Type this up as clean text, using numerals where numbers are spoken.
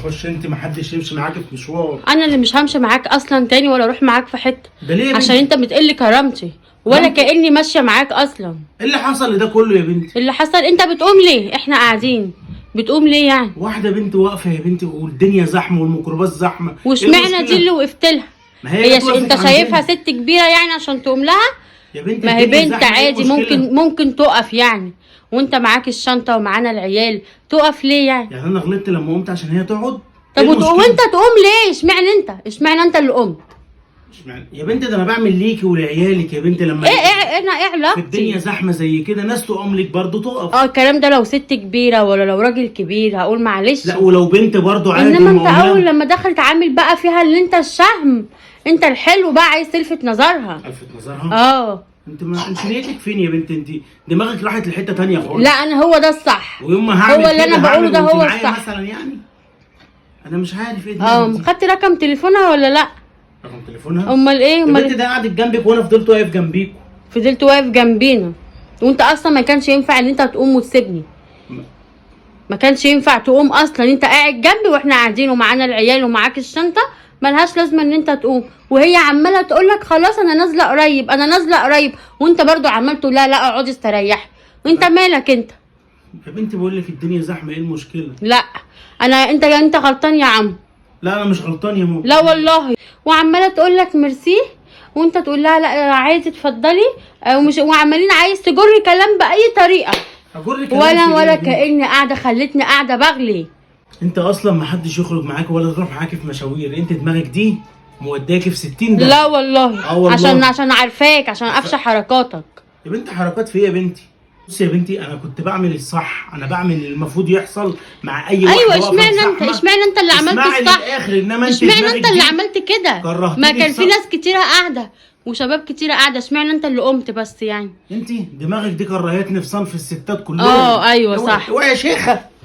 خش انت، محدش يمشي معاك في مشوار. انا اللي مش همشي معاك اصلا تاني ولا اروح معاك في حته. ده ليه يا عشان بنتي؟ انت بتقل كرامتي ولا كاني ماشيه معاك اصلا. ايه اللي حصل لده كله يا بنتي؟ اللي حصل انت بتقوم ليه؟ احنا قاعدين بتقوم ليه يعني؟ واحده بنت واقفه يا بنتي والدنيا زحمه والميكروباص زحمه. واشمعنى دي اللي وقفت لها؟ ما هي انت شايفها ست كبيره يعني عشان تقوم لها؟ يا بنتي ما هي بنت زحمة، عادي، ممكن تقف يعني. وانت معاك الشنطه ومعانا العيال، تقف ليه يعني؟ يعني انا غلطت لما قمت عشان هي تقعد؟ طب وانت تقوم ليه؟ اشمعنى انت اللي قمت؟ يا بنتي ده انا بعمل ليكي ولعيالك يا بنتي. لما ايه علاقتي؟ الدنيا زحمه زي كده ناس تقوم لك برضه تقف. الكلام ده لو ست كبيره ولا لو راجل كبير هقول معلش. لا ولو بنت برضه عادي. انما انت اول لما دخلت عامل بقى فيها اللي انت الشهم، انت الحلو بقى عايز تلفت نظرها. الفت نظرها؟ انت نيتك فين يا بنت؟ انت دماغك راحت لحته ثانيه خالص. لا انا هو ده الصح، ويوم ما هعمل هو اللي انا بقوله ده هو الصح مثلا يعني. انا مش عارف ايه ده. خدت رقم تليفونها ولا لا؟ رقم تليفونها؟ امال ايه؟ امال البنت ده قعدت جنبك وانا فضلت واقف جنبيكوا. فضلت واقف جنبينا وانت اصلا ما كانش ينفع ان انت تقوم وتسيبني. ما كانش ينفع تقوم اصلا، انت قاعد جنبي واحنا قاعدين ومعانا العيال ومعاك الشنطه، ملهاش لازمه ان انت تقوم. وهي عماله تقول لك خلاص انا نازله قريب انا نازله قريب، وانت برضو عمال تقول لا اقعدي استريحي. وانت مالك انت يا بنتي؟ بقول لك الدنيا زحمه، ايه المشكله؟ لا انت غلطان يا عم. لا انا مش غلطان يا ماما. لا والله. وعماله تقول لك ميرسي وانت تقول لها لا عايزه اتفضلي، وعمالين عايز تجري كلام باي طريقه. اجري كلام ولا كاني قاعده، خلتني قاعده بغلي. انت اصلا ما حدش يخرج معاك ولا تروح معاك في مشاوير. انت دماغك دي موداكي في 60 ده. لا والله. والله عشان عارفاك، عشان افشى حركاتك. يا بنتي حركات في ايه يا بنتي؟ بصي يا بنتي انا كنت بعمل الصح، انا بعمل اللي المفروض يحصل مع اي واحد. ايوه اشمعنى انت اللي عملت الصح؟ انما اشمعنى انت اللي عملت كده؟ ما كان في الصح. ناس كتيره قاعده وشباب كتيره قاعده، اشمعنى انت اللي قمت بس يعني؟ انت دماغك دي كرهتني في صنف الستات كلهم. ايوه صح. اوعي يا شيخه.